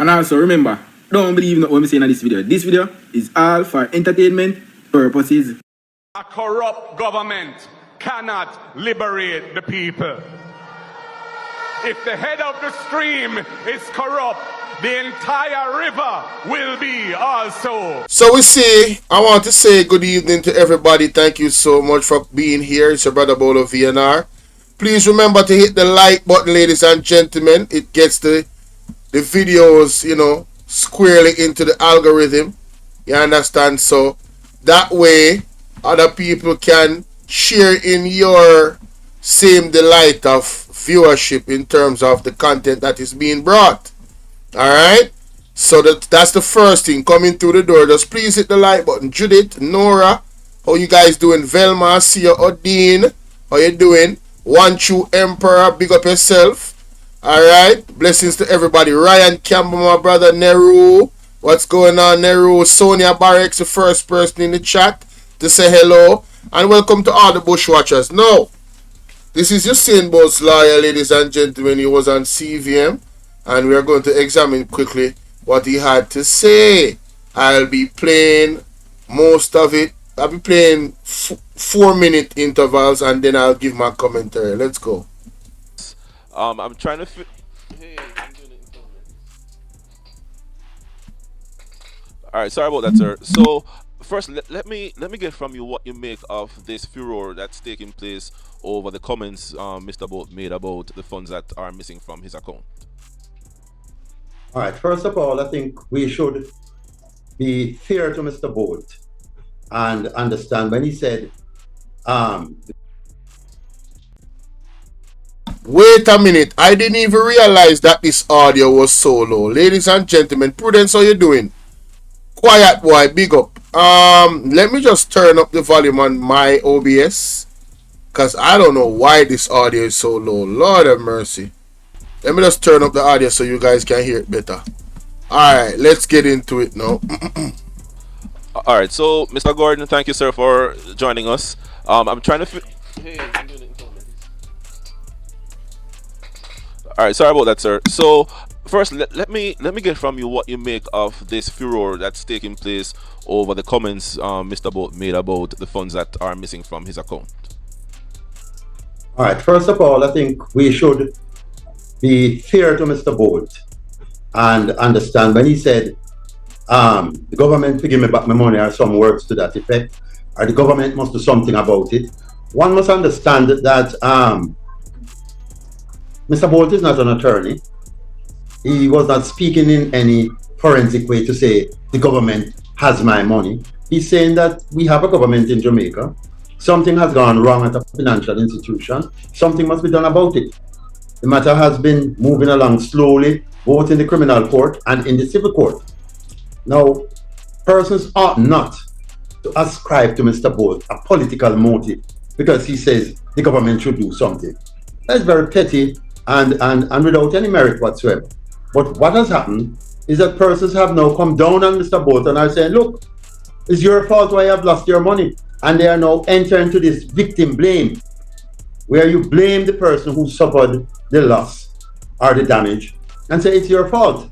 And also remember, don't believe what I'm saying in this video. This video is all for entertainment purposes. A corrupt government cannot liberate the people. If the head of the stream is corrupt, the entire river will be also. So we see, I want to say good evening to everybody. Thank you so much for being here. It's your brother Bolo VNR. Please remember to hit the like button, ladies and gentlemen. It gets the videos, you know, squarely into the algorithm. You understand? So that way other people can share in your same delight of viewership in terms of the content that is being brought. Alright? So that's the first thing coming through the door. Just please hit the like button. Judith, Nora, how you guys doing? Velma, see you. Odin, how you doing? One True Emperor, big up yourself. Alright, blessings to everybody. Ryan Campbell, my brother. Neru, what's going on, Neru? Sonia Barrett's the first person in the chat to say hello. And welcome to all the bushwatchers. Now, this is Usain Bolt's lawyer, ladies and gentlemen. He was on CVM, and we are going to examine quickly what he had to say. I'll be playing most of it. I'll be playing 4-minute intervals, and then I'll give my commentary. Let's go. I'm trying to all right, sorry about that, sir. So first, let me get from you what you make of this furor that's taking place over the comments Mr. Bolt made about the funds that are missing from his account. All right, first of all, I think we should be fair to Mr. Bolt and understand when he said wait a minute, I didn't even realize that this audio was so low. Ladies and gentlemen, Prudence, how you doing? Quiet boy, big up. Let me just turn up the volume on my OBS, because I don't know why this audio is so low. Lord have mercy. Let me just turn up the audio so you guys can hear it better. Alright, let's get into it now. Alright, so Mr. Gordon, thank you, sir, for joining us. I'm trying to Alright, sorry about that, sir. So first, let me get from you what you make of this furor that's taking place over the comments Mr. Bolt made about the funds that are missing from his account. All right, first of all, I think we should be fair to Mr. Bolt and understand when he said the government to give me back my money, or some words to that effect, or the government must do something about it. One must understand that Mr. Bolt is not an attorney. He was not speaking in any forensic way to say the government has my money. He's saying that we have a government in Jamaica. Something has gone wrong at a financial institution. Something must be done about it. The matter has been moving along slowly, both in the criminal court and in the civil court. Now, persons ought not to ascribe to Mr. Bolt a political motive because he says the government should do something. That's very petty and without any merit whatsoever. But what has happened is that persons have now come down on Mr. Bolt and are saying, look, it's your fault why you have lost your money. And they are now entering into this victim blame, where you blame the person who suffered the loss or the damage and say it's your fault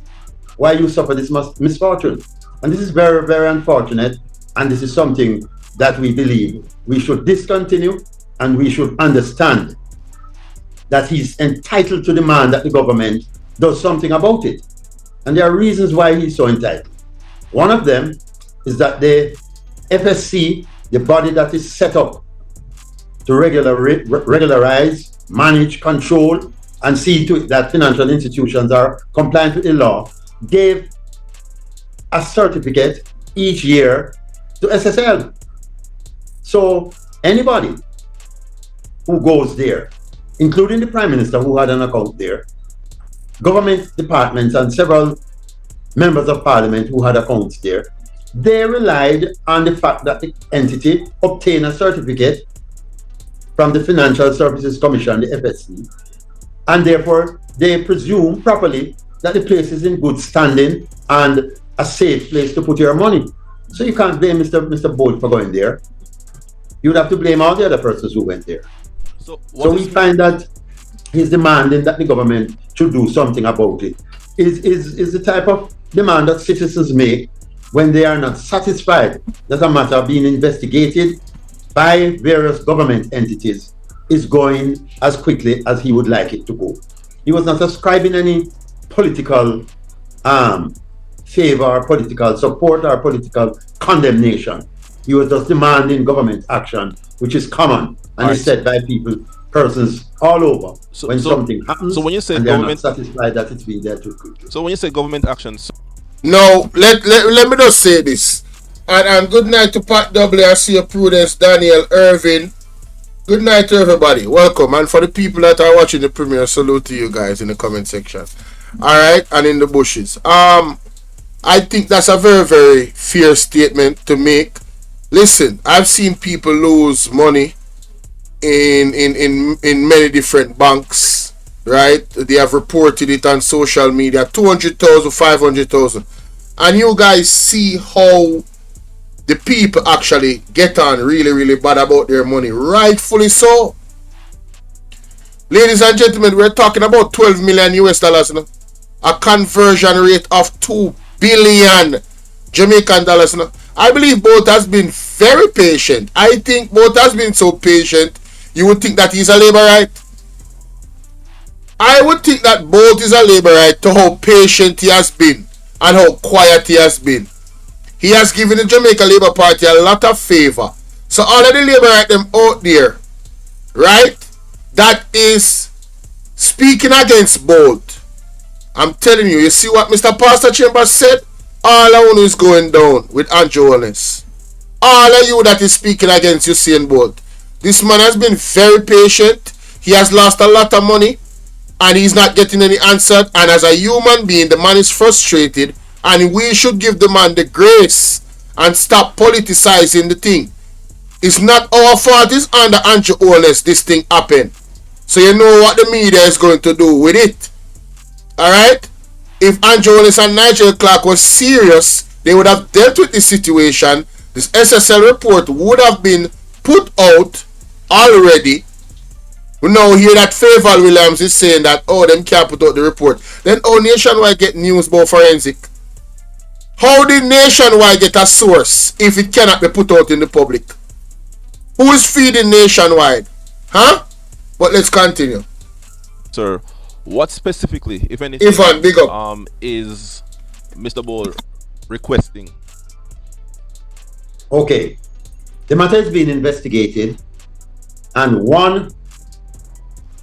why you suffered this misfortune. And this is very, very unfortunate. And this is something that we believe we should discontinue, and we should understand that he's entitled to demand that the government does something about it. And there are reasons why he's so entitled. One of them is that the FSC, the body that is set up to regularize, manage, control, and see to it that financial institutions are compliant with the law, gave a certificate each year to SSL. So anybody who goes there, including the Prime Minister who had an account there, government departments and several members of parliament who had accounts there, they relied on the fact that the entity obtained a certificate from the Financial Services Commission, the FSC, and therefore they presume properly that the place is in good standing and a safe place to put your money. So you can't blame Mr. Bolt for going there. You would have to blame all the other persons who went there. So we find that he's demanding that the government should do something about it. is the type of demand that citizens make when they are not satisfied that a matter being investigated by various government entities is going as quickly as he would like it to go. He was not ascribing any political favor or political support or political condemnation. He was just demanding government action, which is common and is said by persons all over when something happens. So when you say and government, they're not satisfied that it's been there too quickly. So when you say government actions, No, let me just say this. And good night to Pat W. I see Prudence, Daniel, Irvin. Good night to everybody. Welcome. And for the people that are watching the premiere, salute to you guys in the comment section. Alright, and in the bushes. I think that's a very, very fair statement to make. Listen, I've seen people lose money in many different banks, right? They have reported it on social media, 200,000, 500,000. And you guys see how the people actually get on really, really bad about their money. Rightfully so. Ladies and gentlemen, we're talking about 12 million US dollars now. A conversion rate of 2 billion Jamaican dollars now. I believe Bolt has been very patient. I think Bolt has been so patient, you would think that he's a labourite. I would think that Bolt is a labourite to how patient he has been and how quiet he has been. He has given the Jamaica Labour Party a lot of favour. So all of the labourite them out there, right, that is speaking against Bolt, I'm telling you, you see what Mr. Pastor Chambers said? All I want is going down with Andrew Holness. All of you that is speaking against Usain Bolt. This man has been very patient. He has lost a lot of money and he's not getting any answer. And as a human being, the man is frustrated and we should give the man the grace and stop politicizing the thing. It's not our fault, it's under Andrew Holness this thing happened. So you know what the media is going to do with it. Alright? If Andrew Holness and Nigel Clark was serious, they would have dealt with this situation. This SSL report would have been put out already. We now hear that Favour Williams is saying that, oh, them can't put out the report. Then how Nationwide get news about forensic? How did Nationwide get a source if it cannot be put out in the public? Who is feeding Nationwide? Huh? But let's continue. sir, what specifically, if anything, Ivan, big up. Is Mr. Bolo requesting? Okay. The matter is being investigated and one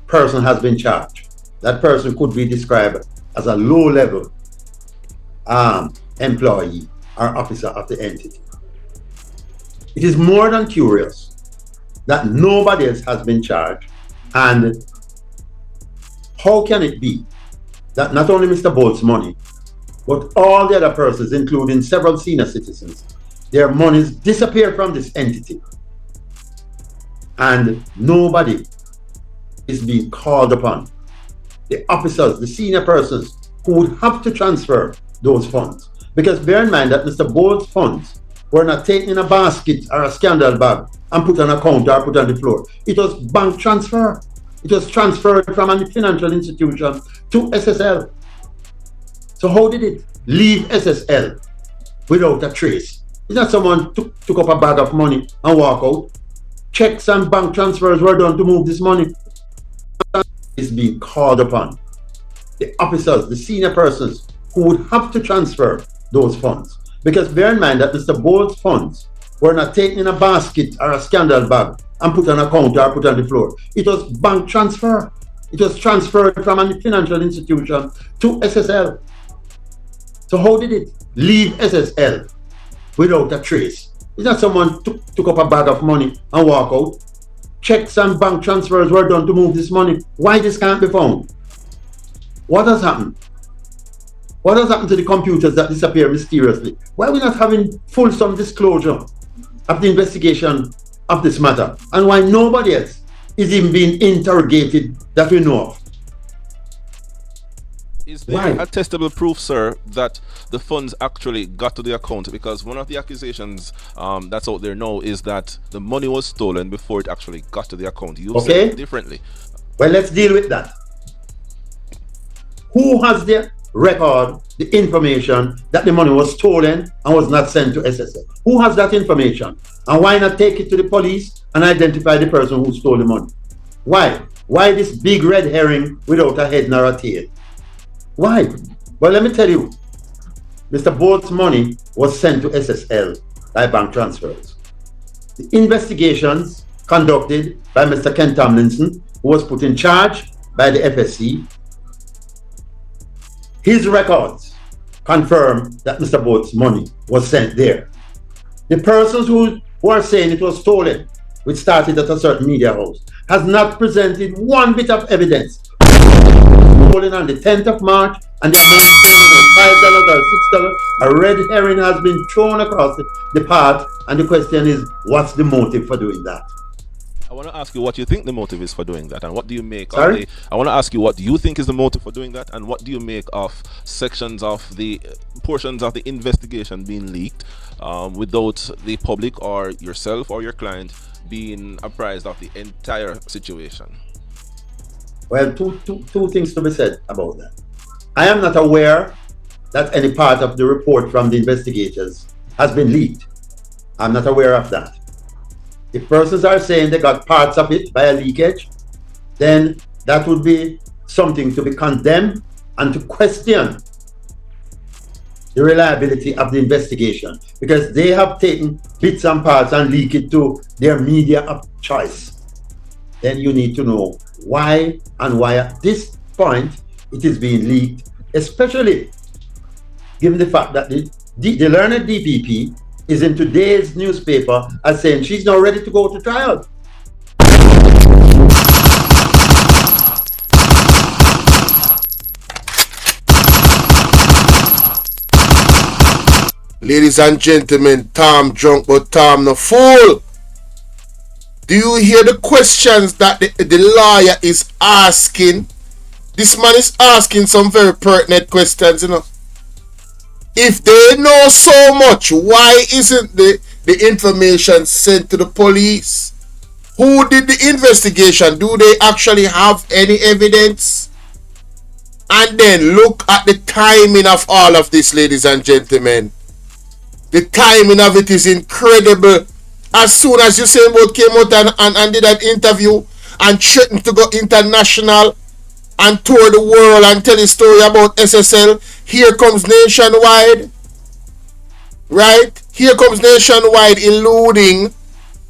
person has been charged. That person could be described as a low-level employee or officer of the entity. It is more than curious that nobody else has been charged, and how can it be that not only Mr. Bolt's money, but all the other persons, including several senior citizens, their monies disappear from this entity, and nobody is being called upon. The officers, the senior persons who would have to transfer those funds. Because bear in mind that Mr. Bolt's funds were not taken in a basket or a scandal bag and put on a counter or put on the floor. It was bank transfer. It was transferred from a financial institution to SSL. So how did it leave SSL without a trace? It's not someone took up a bag of money and walk out. Checks and bank transfers were done to move this money. Is being called upon. The officers, the senior persons who would have to transfer those funds. Because bear in mind that Mr. Bolt's funds were not taken in a basket or a scandal bag and put on a counter or put on the floor. It was bank transfer. It was transferred from a financial institution to SSL. So how did it leave SSL without a trace? It's not someone took up a bag of money and walk out. Checks and bank transfers were done to move this money. Why this can't be found? What has happened? What has happened to the computers that disappear mysteriously? Why are we not having fulsome disclosure of the investigation of this matter? And why nobody else is even being interrogated that we know of? Is there a testable proof, sir, that the funds actually got to the account? Because one of the accusations that's out there now is that the money was stolen before it actually got to the account. You said it differently. Well, let's deal with that. Who has the record the information that the money was stolen and was not sent to SSL? Who has that information? And why not take it to the police and identify the person who stole the money? Why? Why this big red herring without a head nor a tail? Why? Well, let me tell you, Mr. Bolt's money was sent to SSL by bank transfers. The investigations conducted by Mr. Ken Tomlinson, who was put in charge by the FSC, his records confirm that Mr. Bolt's money was sent there. The persons who are saying it was stolen, which started at a certain media house, has not presented one bit of evidence. Stolen on the 10th of March, and the money stolen at $5 or $6. A red herring has been thrown across the path, and the question is, what's the motive for doing that? I want to ask you what you think the motive is for doing that, and what do you make Sorry? of the... I want to ask you what you think is the motive for doing that, and what do you make of sections of the portions of the investigation being leaked without the public or yourself or your client being apprised of the entire situation? Well, two things to be said about that. I am not aware that any part of the report from the investigators has been leaked. I'm not aware of that. If persons are saying they got parts of it by a leakage, then that would be something to be condemned and to question the reliability of the investigation, because they have taken bits and parts and leaked it to their media of choice. Then you need to know why and why at this point it is being leaked, especially given the fact that the learned DPP is in today's newspaper as saying she's now ready to go to trial. Ladies and gentlemen, Tom drunk but Tom no fool. Do you hear the questions that the lawyer is asking? This man is asking some very pertinent questions, you know. If they know so much, why isn't the information sent to the police? Who did the investigation? Do they actually have any evidence? And then look at the timing of all of this, ladies and gentlemen. The timing of it is incredible. As soon as Usain Bolt came out and did an interview and threatened to go international and tour the world and tell his story about SSL, here comes Nationwide, right? Here comes Nationwide eluding,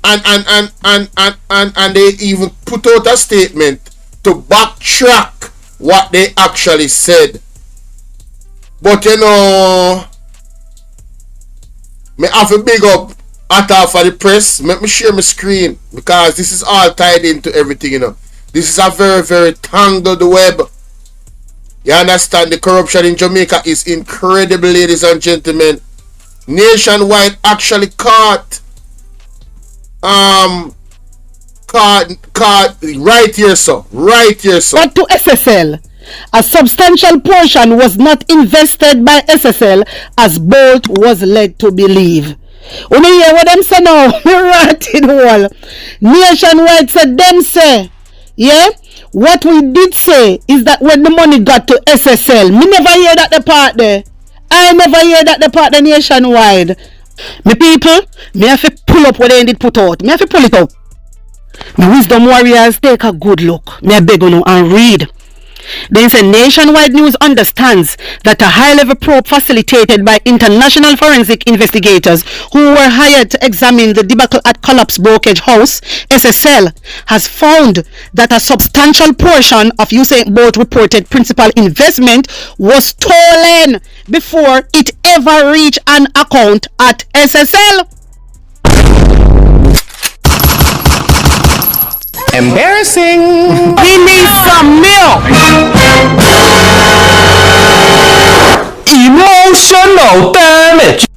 and they even put out a statement to backtrack what they actually said. But you know, me have a big up at all for the press. Let me share my screen, because this is all tied into everything, you know. This is a very, very tangled web. You understand? The corruption in Jamaica is incredible, ladies and gentlemen. Nationwide actually caught right here, so right here, so. But to SSL, a substantial portion was not invested by SSL as Bolt was led to believe. When you hear what them say now, rotted wall. Nationwide said them say, yeah, what we did say is that when the money got to SSL, me never hear that the part there. I never hear that the part there Nationwide. Me people, me have to pull up what they did put out. Me have to pull it up. Me wisdom warriors, take a good look. Me I beg you and read. Then say Nationwide News understands that a high-level probe facilitated by international forensic investigators who were hired to examine the debacle at Collapse Brokerage House, SSL, has found that a substantial portion of Usain Bolt reported principal investment was stolen before it ever reached an account at SSL. Embarrassing. We need some milk. Emotional damage.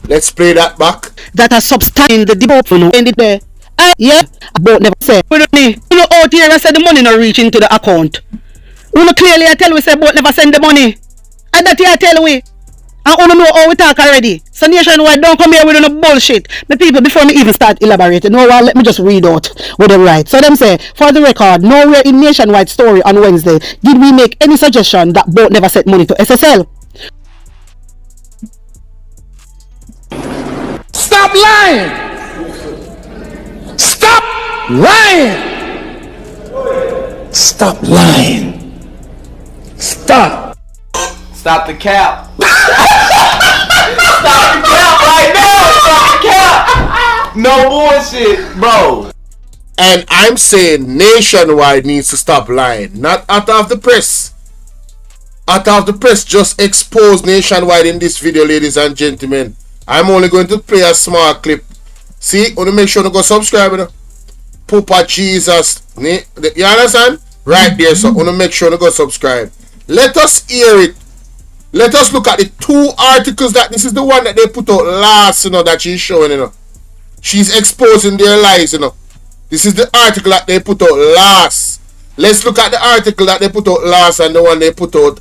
Let's play that back. That a substance in the debate ended there. Yeah, about never say. You know out here I said the money not reach into the account. You know clearly I tell we say about never send the money. And that here I tell we. I want to know how we talk already. So nationwide, don't come here with no bullshit. The people, before me even start elaborating, no, well, let me just read out what they write. So them say, for the record, nowhere in nationwide story on Wednesday did we make any suggestion that both never sent money to SSL. Stop lying! Stop lying! Stop lying! Stop! Stop the cap. Stop the cap right now. Stop the cap. No bullshit, bro. And I'm saying nationwide needs to stop lying. Not out of the press. Out of the press just exposed nationwide in this video, ladies and gentlemen. I'm only going to play a small clip. See, want to make sure to go subscribe. You know? Papa Jesus. You understand? Right there. So want to make sure to go subscribe. Let us hear it. Let us look at the two articles that this is the one that they put out last, you know, that she's showing, you know. She's exposing their lies, you know. This is the article that they put out last. Let's look at the article that they put out last and the one they put out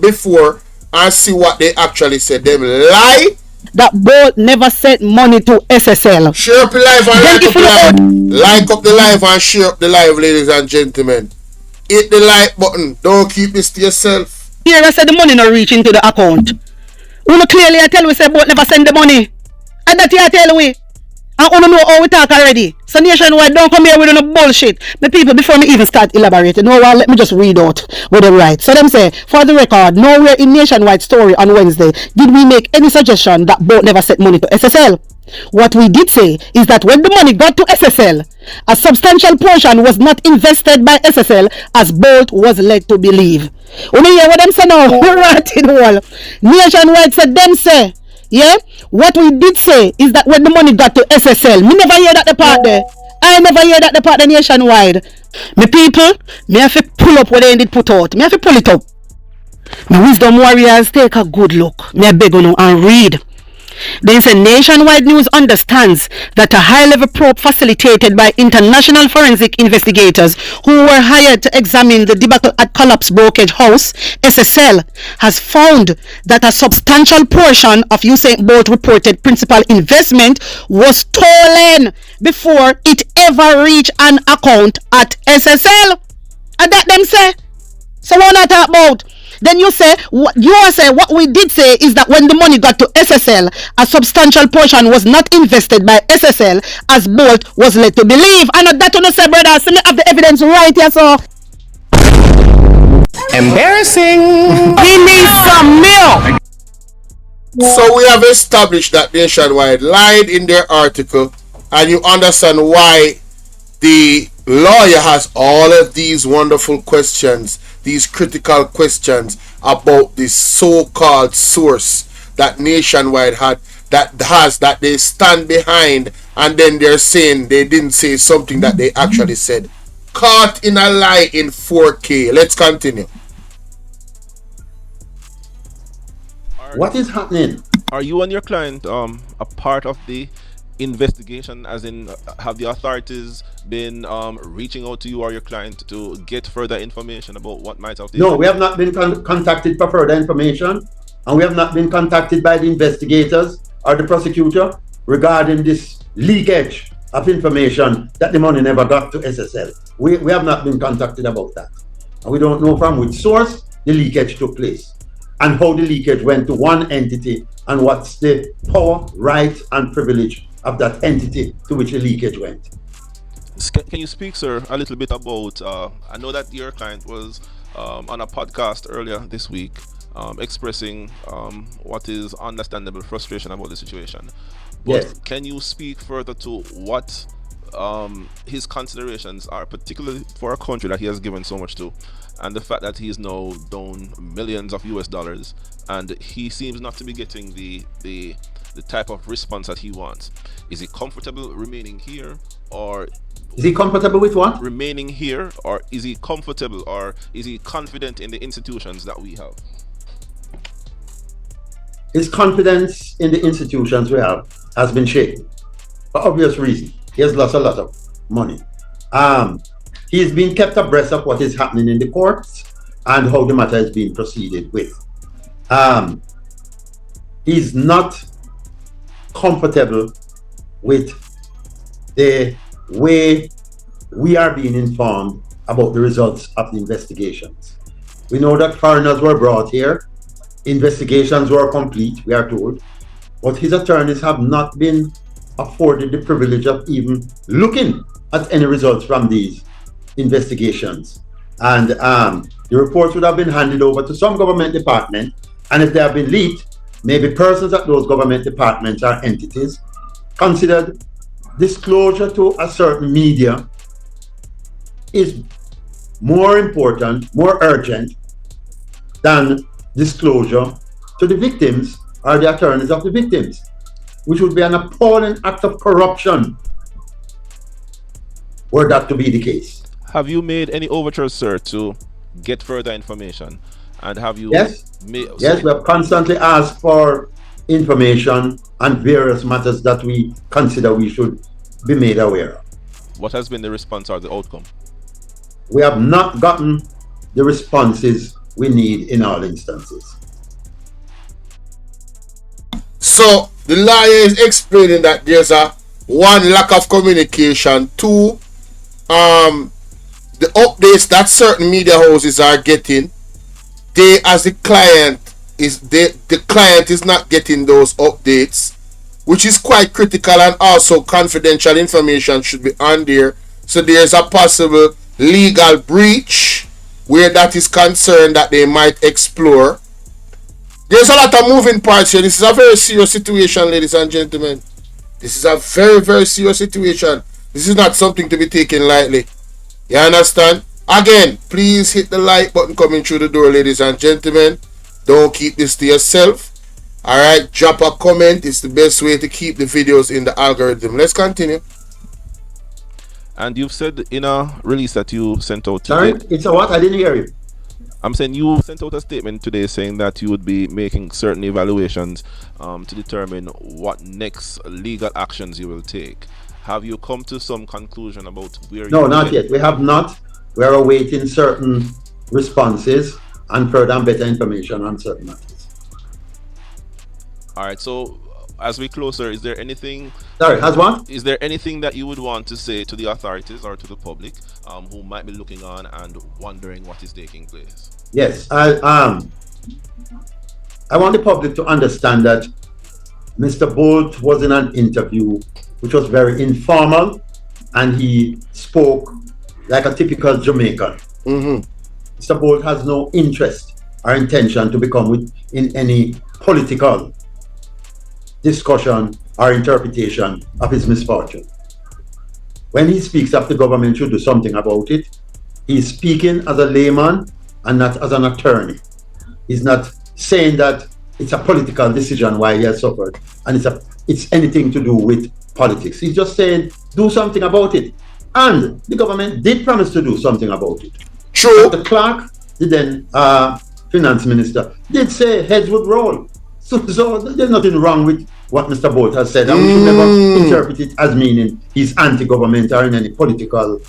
before and see what they actually said. Them lie. That both never sent money to SSL. Share up the live and like up the live. Like up the live and share up the live, ladies and gentlemen. Hit the like button. Don't keep this to yourself. Here I said the money not reach into the account. Uno clearly I tell we say both never send the money. And that I tell we. I want to know how we talk already. So nationwide, don't come here with no bullshit. The people, before me even start elaborating, no, well, let me just read out what they write. So them say, for the record, nowhere in nationwide story on Wednesday did we make any suggestion that both never sent money to SSL. What we did say is that when the money got to SSL, a substantial portion was not invested by SSL as Bolt was led to believe. When you hear what them say now, rotting wall. Nationwide said them say, yeah, what we did say is that when the money got to SSL, me never hear that the part there. I never hear that the part there nationwide. Me people, me have to pull up what they did put out. Me have to pull it up. Me wisdom warriors, take a good look. Me beg you and read. Then say nationwide news understands that a high-level probe facilitated by international forensic investigators who were hired to examine the debacle at Collapse Brokerage House, SSL, has found that a substantial portion of Usain Bolt reported principal investment was stolen before it ever reached an account at SSL. And that them say. So what I talk about? Then you say what we did say is that when the money got to SSL, a substantial portion was not invested by SSL as Bolt was led to believe. And that you say, brother, so me have the evidence right here, so Embarrassing. we need some milk. So we have established that nationwide lied in their article, and you understand why the lawyer has all of these wonderful questions, these critical questions about this so-called source that nationwide had, that they stand behind, and then they're saying they didn't say something that they actually said. Caught in a lie in 4K. Let's continue. What is happening? Are you and your client a part of the investigation, as in have the authorities been reaching out to you or your client to get further information about what might have taken? No, we have not been contacted for further information, and we have not been contacted by the investigators or the prosecutor regarding this leakage of information that the money never got to SSL. We have not been contacted about that, and we don't know from which source the leakage took place and how the leakage went to one entity and what's the power, right, and privilege of that entity to which the leakage went. Can you speak, sir, a little bit about, I know that your client was on a podcast earlier this week expressing what is understandable frustration about the situation. But yes. Can you speak further to what his considerations are, particularly for a country that he has given so much to, and the fact that he is now down millions of US dollars and he seems not to be getting the type of response that he wants? Is he comfortable remaining here, or is he comfortable with what? Remaining here, or is he comfortable, or is he confident in the institutions that we have? His confidence in the institutions we have has been shaken for obvious reasons. He has lost a lot of money. He's been kept abreast of what is happening in the courts and how the matter is being proceeded with. he's not comfortable with the way we are being informed about the results of the investigations. We know that foreigners were brought here, investigations were complete, we are told, but his attorneys have not been afforded the privilege of even looking at any results from these investigations. And the reports would have been handed over to some government department, and if they have been leaked, maybe persons at those government departments or entities considered disclosure to a certain media is more important, more urgent than disclosure to the victims or the attorneys of the victims, which would be an appalling act of corruption were that to be the case. Have you made any overtures, sir, to get further information? And have you made... Yes, we have constantly asked for information on various matters that we consider we should be made aware of. What has been the response or the outcome? We have not gotten the responses we need in all instances. So the lawyer is explaining that there's a one, lack of communication, two, the updates that certain media houses are getting, they as the client the client is not getting those updates, which is quite critical, and also confidential information should be on there. So there's a possible legal breach where that is concerned that they might explore. There's a lot of moving parts here. This is a very serious situation, ladies and gentlemen. This is a very, very serious situation. This is not something to be taken lightly. You understand? Again, please hit the like button coming through the door, ladies and gentlemen. Don't keep this to yourself. Alright, drop a comment. It's the best way to keep the videos in the algorithm. Let's continue. And you've said in a release that you sent out today. Sorry, it's a what? I didn't hear you. I'm saying you sent out a statement today saying that you would be making certain evaluations to determine what next legal actions you will take. Have you come to some conclusion about where No, not yet. We have not. We are awaiting certain responses and further and better information on certain matters. All right, so as we close, sir, is there anything... Sorry, has what? Is there anything that you would want to say to the authorities or to the public who might be looking on and wondering what is taking place? Yes, I want the public to understand that Mr. Bolt was in an interview which was very informal, and he spoke like a typical Jamaican. Mr. Bolt has no interest or intention to become in any political discussion or interpretation of his misfortune. When he speaks of the government should do something about it, he's speaking as a layman and not as an attorney. He's not saying that it's a political decision why he has suffered and it's anything to do with politics. He's just saying do something about it. And the government did promise to do something about it. True. The clerk, the then finance minister, did say heads would roll. So there's nothing wrong with what Mr. Bolt has said, and we should never interpret it as meaning he's anti-government or in any political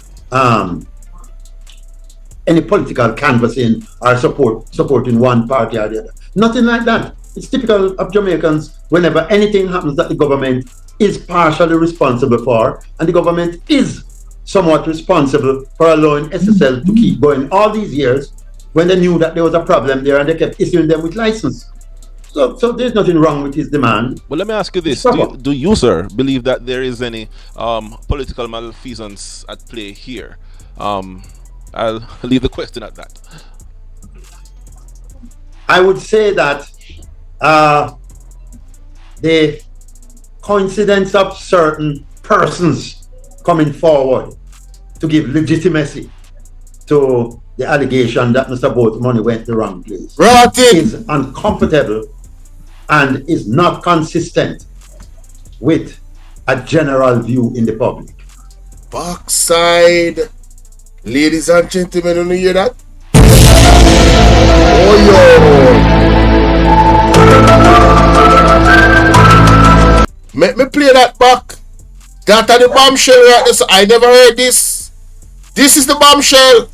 canvassing or supporting one party or the other. Nothing like that. It's typical of Jamaicans. Whenever anything happens that the government is partially responsible for, and the government is somewhat responsible for allowing SSL to keep going all these years when they knew that there was a problem there and they kept issuing them with license. So there's nothing wrong with his demand. Well, let me ask you this. Do you, sir, believe that there is any political malfeasance at play here? I'll leave the question at that. I would say that the coincidence of certain persons coming forward to give legitimacy to the allegation that Mr. Bolt's money went the wrong place is uncomfortable and is not consistent with a general view in the public. Backside. Ladies and gentlemen, you hear that? Oh, yo. Let me play that back. That are the bombshell right there. I never heard this. This is the bombshell.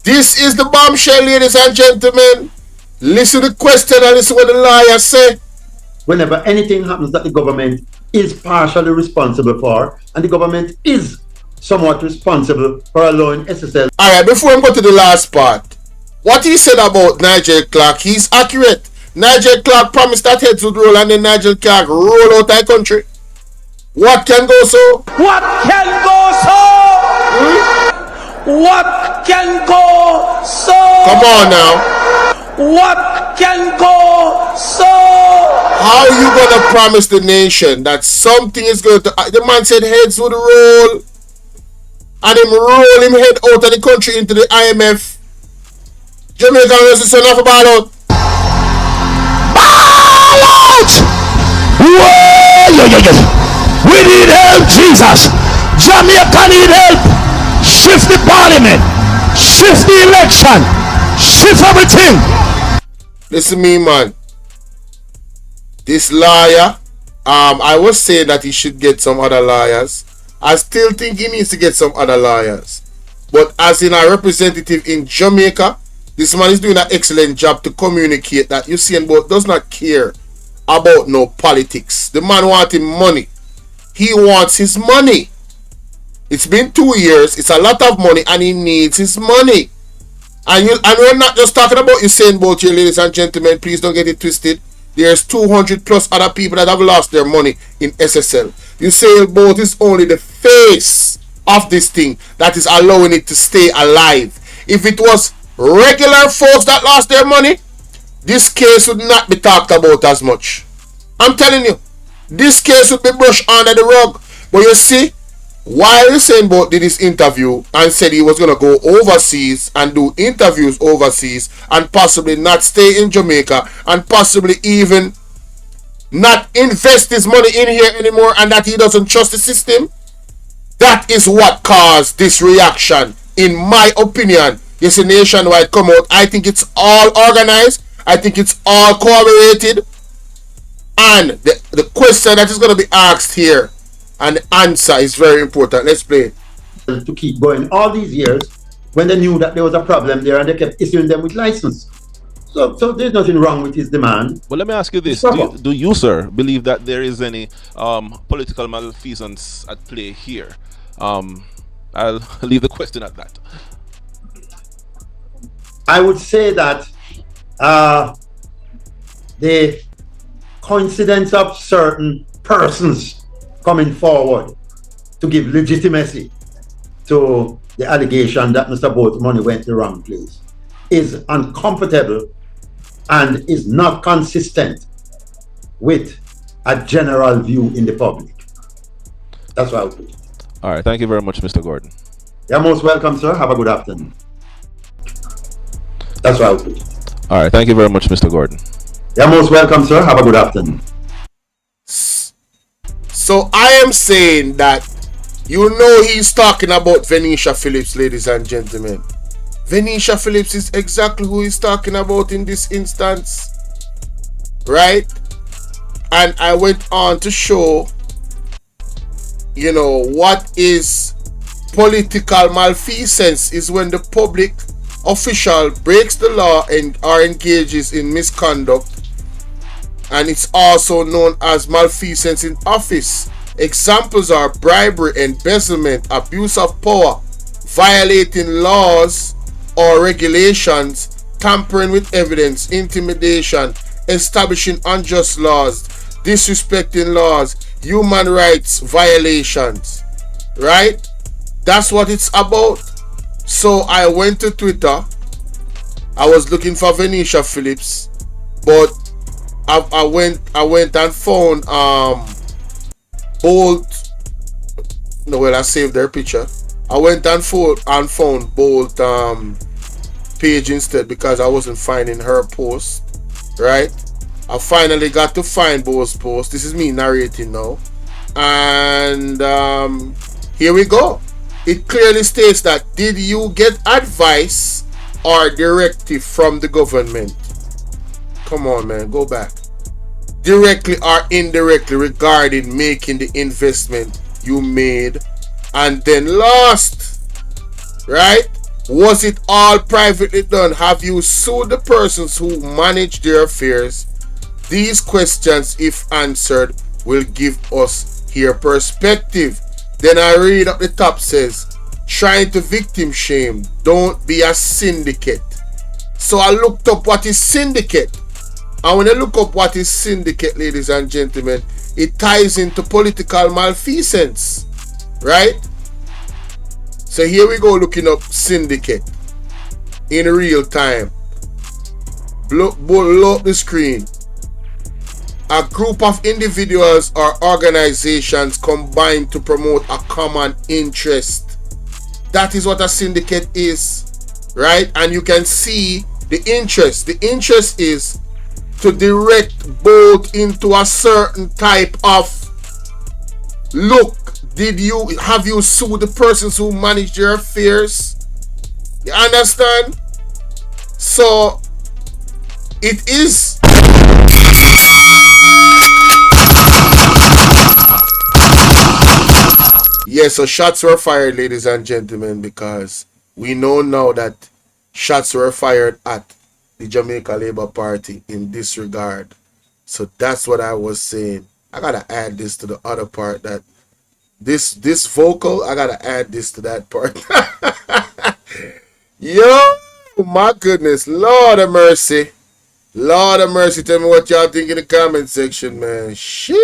This is the bombshell, ladies and gentlemen. Listen to the question and listen what the lawyer say. whenever anything happens that the government is partially responsible for, and the government is somewhat responsible for allowing SSL. Alright, before we go to the last part, what he said about Nigel Clark, he's accurate. Nigel Clark promised that heads would roll, and then Nigel Clark roll out the country. What can go so? What can go so? What can go so? Come on now. What can go so? How are you gonna promise the nation that something is going to... The man said heads would roll, and him roll him head out of the country into the IMF. Jamaica versus son of a ball out. Ball out! Whoa! We need help, Jesus. Jamaica need help. Shift the parliament. Shift the election. Shift everything. Listen me, man. This lawyer, I was saying that he should get some other lawyers. I still think he needs to get some other lawyers. But as in a representative in Jamaica, this man is doing an excellent job to communicate that Usain Bolt does not care about no politics. The man wants him money. He wants his money. It's been 2 years. It's a lot of money, and he needs his money. And we're not just talking about Usain Bolt here, ladies and gentlemen. Please don't get it twisted. There's 200 plus other people that have lost their money in SSL. Usain Bolt is only the face of this thing that is allowing it to stay alive. If it was regular folks that lost their money, this case would not be talked about as much. I'm telling you, this case would be brushed under the rug. But you see, while Usain Bolt did his interview and said he was going to go overseas and do interviews overseas and possibly not stay in Jamaica and possibly even not invest his money in here anymore, and that he doesn't trust the system, that is what caused this reaction, in my opinion. You see, Nationwide come out. I think it's all organized. I think it's all collaborated. And the question that is going to be asked here, and the answer is very important. Let's play. To keep going all these years when they knew that there was a problem there, and they kept issuing them with license. So there's nothing wrong with his demand. Well, let me ask you this. Do you, sir, believe that there is any political malfeasance at play here? I'll leave the question at that. I would say that the coincidence of certain persons coming forward to give legitimacy to the allegation that Mr. Bolt's money went the wrong place is uncomfortable and is not consistent with a general view in the public. That's what I would put it. All right, thank you very much, Mr. Gordon. You're most welcome, sir. Have a good afternoon. That's what I would put it. All right, thank you very much, Mr. Gordon. You're most welcome, sir. Have a good afternoon. So I am saying that, you know, he's talking about Venetia Phillips, ladies and gentlemen. Venetia Phillips is exactly who he's talking about in this instance, right? And I went on to show, you know, what is political malfeasance is when the public official breaks the law and or engages in misconduct, and it's also known as malfeasance in office. Examples are bribery, embezzlement, abuse of power, violating laws or regulations, tampering with evidence, intimidation, establishing unjust laws, disrespecting laws, human rights violations, right? That's what it's about. So I went to Twitter. I was looking for Venetia Phillips, but I went and found Bolt. No, well, I saved their picture. I went and found Bolt page instead because I wasn't finding her post, right? I finally got to find Bolt's post. This is me narrating now, and here we go. It clearly states that, did you get advice or directive from the government? Come on, man, go back. Directly or indirectly regarding making the investment you made and then lost, right? Was it all privately done? Have you sued the persons who managed their affairs? These questions, if answered, will give us here perspective. Then I read up the top says, trying to victim shame, don't be a syndicate. So I looked up what is syndicate. And when I look up what is syndicate, ladies and gentlemen, it ties into political malfeasance, right? So here we go looking up syndicate in real time. Blow up the screen. A group of individuals or organizations combined to promote a common interest. That is what a syndicate is, right? And you can see the interest. The interest is to direct both into a certain type of look. Have you sued the persons who manage your affairs? You understand? So it is yes, so shots were fired, ladies and gentlemen, because we know now that shots were fired at the Jamaica Labour Party in this regard. So that's what I was saying. I gotta add this to the other part, that this vocal, I gotta add this to that part. Yo, my goodness, Lord of mercy. Lord of mercy, tell me what y'all think in the comment section, man. Sheesh.